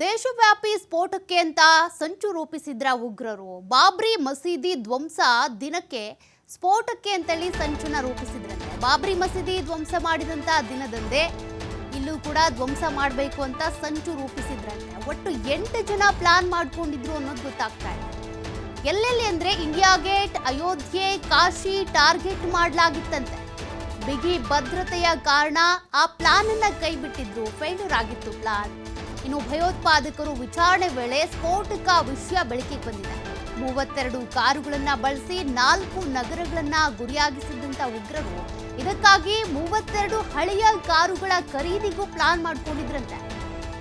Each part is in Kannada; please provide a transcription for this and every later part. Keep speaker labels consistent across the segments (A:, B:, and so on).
A: ದೇಶವ್ಯಾಪಿ ಸ್ಫೋಟಕ್ಕೆ ಅಂತ ಸಂಚು ರೂಪಿಸಿದ್ರ ಉಗ್ರರು. ಬಾಬ್ರಿ ಮಸೀದಿ ಧ್ವಂಸ ದಿನಕ್ಕೆ ಸ್ಫೋಟಕ್ಕೆ ಅಂತೇಳಿ ಸಂಚುನ ರೂಪಿಸಿದ್ರಂತೆ. ಬಾಬ್ರಿ ಮಸೀದಿ ಧ್ವಂಸ ಮಾಡಿದಂತ ದಿನದಂದೇ ಇಲ್ಲೂ ಕೂಡ ಧ್ವಂಸ ಮಾಡಬೇಕು ಅಂತ ಸಂಚು ರೂಪಿಸಿದ್ರಂತೆ. ಒಟ್ಟು 8 ಜನ ಪ್ಲಾನ್ ಮಾಡ್ಕೊಂಡಿದ್ರು ಅನ್ನೋದು ಗೊತ್ತಾಗ್ತಾ ಇದೆ. ಎಲ್ಲೆಲ್ಲಿ ಅಂದ್ರೆ India Gate, Ayodhya, Kashi target ಮಾಡಲಾಗಿತ್ತಂತೆ. ಬಿಗಿ ಭದ್ರತೆಯ ಕಾರಣ ಆ ಪ್ಲಾನ್ ಅನ್ನ ಕೈಬಿಟ್ಟಿದ್ರು. ಫೇಲ್ಯೂರ್ ಆಗಿತ್ತು ಪ್ಲಾನ್. ಇನ್ನು ಭಯೋತ್ಪಾದಕರು ವಿಚಾರಣೆ ವೇಳೆ ಸ್ಫೋಟಕ ವಿಷಯ ಬೆಳಕಿಗೆ ಬಂದಿದೆ. 32 ಕಾರುಗಳನ್ನ ಬಳಸಿ 4 ನಗರಗಳನ್ನ ಗುರಿಯಾಗಿಸಿದಂತ ಉಗ್ರರು ಇದಕ್ಕಾಗಿ 32 ಹಳೆಯ ಕಾರುಗಳ ಖರೀದಿಗೂ ಪ್ಲಾನ್ ಮಾಡ್ಕೊಂಡಿದ್ರಂತೆ.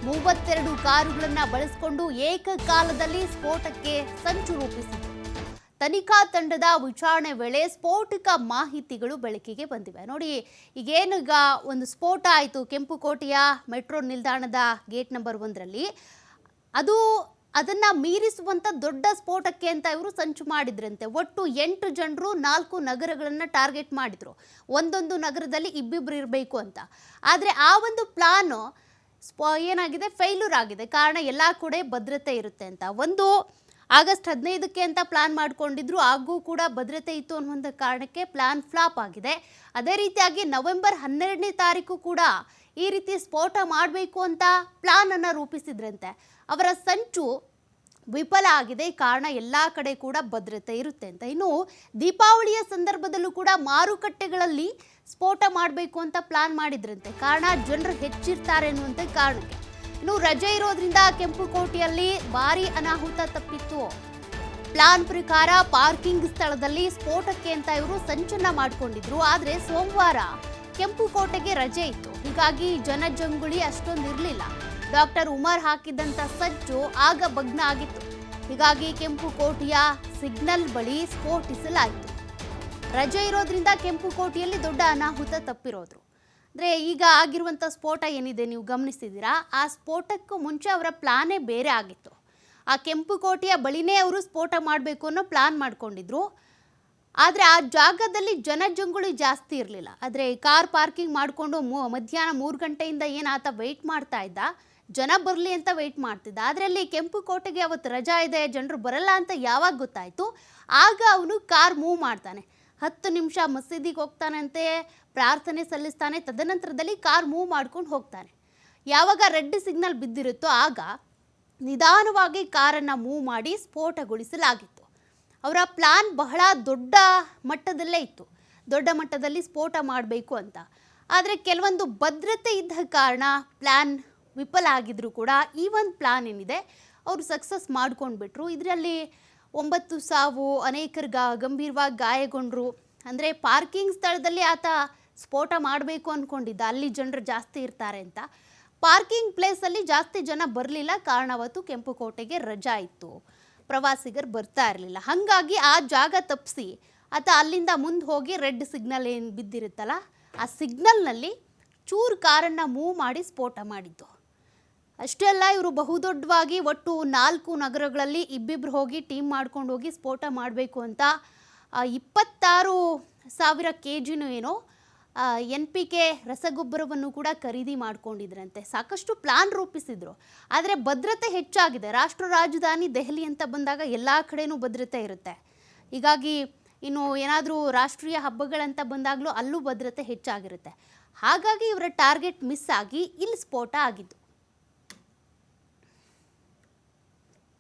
A: 32 ಕಾರುಗಳನ್ನ ಬಳಸಿಕೊಂಡು ಏಕಕಾಲದಲ್ಲಿ ಸ್ಫೋಟಕ್ಕೆ ಸಂಚು ರೂಪಿಸಿದ್ರು. ತನಿಖಾ ತಂಡದ ವಿಚಾರಣೆ ವೇಳೆ ಸ್ಫೋಟಕ ಮಾಹಿತಿಗಳು ಬೆಳಕಿಗೆ ಬಂದಿವೆ. ನೋಡಿ, ಈಗೇನೀಗ ಒಂದು ಸ್ಫೋಟ ಆಯಿತು ಕೆಂಪುಕೋಟೆಯ ಮೆಟ್ರೋ ನಿಲ್ದಾಣದ ಗೇಟ್ ನಂಬರ್ 1ರಲ್ಲಿ. ಅದನ್ನ ಮೀರಿಸುವಂತ ದೊಡ್ಡ ಸ್ಫೋಟಕ್ಕೆ ಅಂತ ಇವರು ಸಂಚು ಮಾಡಿದ್ರಂತೆ. ಒಟ್ಟು 8 ಜನರು 4 ನಗರಗಳನ್ನ ಟಾರ್ಗೆಟ್ ಮಾಡಿದ್ರು. ಒಂದೊಂದು ನಗರದಲ್ಲಿ ಇಬ್ಬಿಬ್ರು ಇರಬೇಕು ಅಂತ. ಆದರೆ ಆ ಒಂದು ಪ್ಲಾನ್ ಏನಾಗಿದೆ, ಫೇಲ್ಯೂರ್ ಆಗಿದೆ. ಕಾರಣ ಎಲ್ಲ ಕಡೆ ಭದ್ರತೆ ಇರುತ್ತೆ ಅಂತ. ಒಂದು ಆಗಸ್ಟ್ 15ಕ್ಕೆ ಅಂತ ಪ್ಲಾನ್ ಮಾಡ್ಕೊಂಡಿದ್ರು, ಹಾಗೂ ಕೂಡ ಭದ್ರತೆ ಇತ್ತು ಅನ್ನುವಂಥ ಕಾರಣಕ್ಕೆ ಪ್ಲಾನ್ ಫ್ಲಾಪ್ ಆಗಿದೆ. ಅದೇ ರೀತಿಯಾಗಿ ನವೆಂಬರ್ 12ನೇ ತಾರೀಕು ಕೂಡ ಈ ರೀತಿ ಸ್ಫೋಟ ಮಾಡಬೇಕು ಅಂತ ಪ್ಲಾನ್ ಅನ್ನ ರೂಪಿಸಿದ್ರಂತೆ. ಅವರ ಸಂಚು ವಿಫಲ ಆಗಿದೆ. ಕಾರಣ ಎಲ್ಲ ಕಡೆ ಕೂಡ ಭದ್ರತೆ ಇರುತ್ತೆ ಅಂತ. ಇನ್ನು ದೀಪಾವಳಿಯ ಸಂದರ್ಭದಲ್ಲೂ ಕೂಡ ಮಾರುಕಟ್ಟೆಗಳಲ್ಲಿ ಸ್ಫೋಟ ಮಾಡಬೇಕು ಅಂತ ಪ್ಲಾನ್ ಮಾಡಿದ್ರಂತೆ. ಕಾರಣ ಜನರು ಹೆಚ್ಚಿರ್ತಾರೆ ಅನ್ನುವಂಥ ಕಾರಣಕ್ಕೆ. ಇನ್ನು ರಜೆ ಇರೋದ್ರಿಂದ ಕೆಂಪುಕೋಟೆಯಲ್ಲಿ ಭಾರಿ ಅನಾಹುತ ತಪ್ಪಿತ್ತು. ಪ್ಲಾನ್ ಪ್ರಕಾರ ಪಾರ್ಕಿಂಗ್ ಸ್ಥಳದಲ್ಲಿ ಸ್ಫೋಟಕ್ಕೆ ಅಂತ ಇವರು ಸಂಚನ್ನ ಮಾಡಿಕೊಂಡಿದ್ರು. ಆದರೆ ಸೋಮವಾರ ಕೆಂಪುಕೋಟೆಗೆ ರಜೆ ಇತ್ತು. ಹೀಗಾಗಿ ಜನಜಂಗುಳಿ ಅಷ್ಟೊಂದು ಇರಲಿಲ್ಲ. ಡಾಕ್ಟರ್ ಉಮರ್ ಹಾಕಿದಂತ ಸಜ್ಜು ಆಗ ಭಗ್ನ ಆಗಿತ್ತು. ಹೀಗಾಗಿ ಕೆಂಪುಕೋಟೆಯ ಸಿಗ್ನಲ್ ಬಳಿ ಸ್ಫೋಟಿಸಲಾಯಿತು. ರಜೆ ಇರೋದ್ರಿಂದ ಕೆಂಪುಕೋಟೆಯಲ್ಲಿ ದೊಡ್ಡ ಅನಾಹುತ ತಪ್ಪಿರೋದ್ರು. ಅಂದರೆ ಈಗ ಆಗಿರುವಂಥ ಸ್ಫೋಟ ಏನಿದೆ ನೀವು ಗಮನಿಸಿದ್ದೀರಾ, ಆ ಸ್ಫೋಟಕ್ಕೂ ಮುಂಚೆ ಅವರ ಪ್ಲಾನೇ ಬೇರೆ ಆಗಿತ್ತು. ಆ ಕೆಂಪುಕೋಟೆಯ ಬಳಿನೇ ಅವರು ಸ್ಫೋಟ ಮಾಡಬೇಕು ಅನ್ನೋ ಪ್ಲಾನ್ ಮಾಡ್ಕೊಂಡಿದ್ರು. ಆದರೆ ಆ ಜಾಗದಲ್ಲಿ ಜನಜಂಗುಳಿ ಜಾಸ್ತಿ ಇರಲಿಲ್ಲ. ಆದರೆ ಕಾರ್ ಪಾರ್ಕಿಂಗ್ ಮಾಡಿಕೊಂಡು ಮಧ್ಯಾಹ್ನ 3 ಗಂಟೆಯಿಂದ ಆತ ವೆಯ್ಟ್ ಮಾಡ್ತಾ ಇದ್ದ, ಜನ ಬರಲಿ ಅಂತ ವೆಯ್ಟ್ ಮಾಡ್ತಿದ್ದ. ಆದರೆ ಅಲ್ಲಿ ಕೆಂಪುಕೋಟೆಗೆ ಅವತ್ತು ರಜಾ ಇದೆ, ಜನರು ಬರಲ್ಲ ಅಂತ ಯಾವಾಗ ಗೊತ್ತಾಯಿತು, ಆಗ ಅವನು ಕಾರ್ ಮೂವ್ ಮಾಡ್ತಾನೆ. 10 ನಿಮಿಷ ಮಸೀದಿಗೆ ಹೋಗ್ತಾನಂತೆ, ಪ್ರಾರ್ಥನೆ ಸಲ್ಲಿಸ್ತಾನೆ. ತದನಂತರದಲ್ಲಿ ಕಾರ್ ಮೂವ್ ಮಾಡ್ಕೊಂಡು ಹೋಗ್ತಾನೆ. ಯಾವಾಗ ರೆಡ್ ಸಿಗ್ನಲ್ ಬಿದ್ದಿರುತ್ತೋ ಆಗ ನಿಧಾನವಾಗಿ ಕಾರನ್ನು ಮೂವ್ ಮಾಡಿ ಸ್ಫೋಟಗೊಳಿಸಲಾಗಿತ್ತು. ಅವರ ಪ್ಲಾನ್ ಬಹಳ ದೊಡ್ಡ ಮಟ್ಟದಲ್ಲೇ ಇತ್ತು. ದೊಡ್ಡ ಮಟ್ಟದಲ್ಲಿ ಸ್ಫೋಟ ಮಾಡಬೇಕು ಅಂತ. ಆದರೆ ಕೆಲವೊಂದು ಭದ್ರತೆ ಇದ್ದ ಕಾರಣ ಪ್ಲಾನ್ ವಿಫಲ ಆಗಿದ್ರು ಕೂಡ ಈ ಒಂದು ಪ್ಲಾನ್ ಏನಿದೆ ಅವರು ಸಕ್ಸಸ್ ಮಾಡ್ಕೊಂಡ್ಬಿಟ್ರು. ಇದರಲ್ಲಿ 9 ಸಾವು, ಅನೇಕರು ಗಂಭೀರವಾಗಿ ಗಾಯಗೊಂಡ್ರು. ಅಂದರೆ ಪಾರ್ಕಿಂಗ್ ಸ್ಥಳದಲ್ಲಿ ಆತ ಸ್ಫೋಟ ಮಾಡಬೇಕು ಅಂದ್ಕೊಂಡಿದ್ದ, ಅಲ್ಲಿ ಜನರು ಜಾಸ್ತಿ ಇರ್ತಾರೆ ಅಂತ. ಪಾರ್ಕಿಂಗ್ ಪ್ಲೇಸಲ್ಲಿ ಜಾಸ್ತಿ ಜನ ಬರಲಿಲ್ಲ. ಕಾರಣ ಅವತ್ತು ಕೆಂಪುಕೋಟೆಗೆ ರಜಾ ಇತ್ತು, ಪ್ರವಾಸಿಗರು ಬರ್ತಾ ಇರಲಿಲ್ಲ. ಹಾಗಾಗಿ ಆ ಜಾಗ ತಪ್ಪಿಸಿ ಆತ ಅಲ್ಲಿಂದ ಮುಂದೆ ಹೋಗಿ ರೆಡ್ ಸಿಗ್ನಲ್ ಏನು ಬಿದ್ದಿರುತ್ತಲ್ಲ, ಆ ಸಿಗ್ನಲ್ನಲ್ಲಿ ಚೂರು ಕಾರನ್ನು ಮೂವ್ ಮಾಡಿ ಸ್ಫೋಟ ಮಾಡಿದ್ದು. ಅಷ್ಟೇ ಅಲ್ಲ, ಇವರು ಬಹುದೊಡ್ಡವಾಗಿ ಒಟ್ಟು 4 ನಗರಗಳಲ್ಲಿ ಇಬ್ಬಿಬ್ರು ಹೋಗಿ ಟೀಮ್ ಮಾಡ್ಕೊಂಡು ಹೋಗಿ ಸ್ಫೋಟ ಮಾಡಬೇಕು ಅಂತ 26,000 kg ಏನೋ NPK ರಸಗೊಬ್ಬರವನ್ನು ಕೂಡ ಖರೀದಿ ಮಾಡ್ಕೊಂಡಿದ್ರಂತೆ. ಸಾಕಷ್ಟು ಪ್ಲಾನ್ ರೂಪಿಸಿದ್ರು. ಆದರೆ ಭದ್ರತೆ ಹೆಚ್ಚಾಗಿದೆ. ರಾಷ್ಟ್ರ ರಾಜಧಾನಿ ದೆಹಲಿ ಅಂತ ಬಂದಾಗ ಎಲ್ಲ ಕಡೆನೂ ಭದ್ರತೆ ಇರುತ್ತೆ. ಹೀಗಾಗಿ ಇನ್ನು ಏನಾದರೂ ರಾಷ್ಟ್ರೀಯ ಹಬ್ಬಗಳಂತ ಬಂದಾಗಲೂ ಅಲ್ಲೂ ಭದ್ರತೆ ಹೆಚ್ಚಾಗಿರುತ್ತೆ. ಹಾಗಾಗಿ ಇವರ ಟಾರ್ಗೆಟ್ ಮಿಸ್ ಆಗಿ ಇಲ್ಲಿ ಸ್ಫೋಟ ಆಗಿದ್ದು.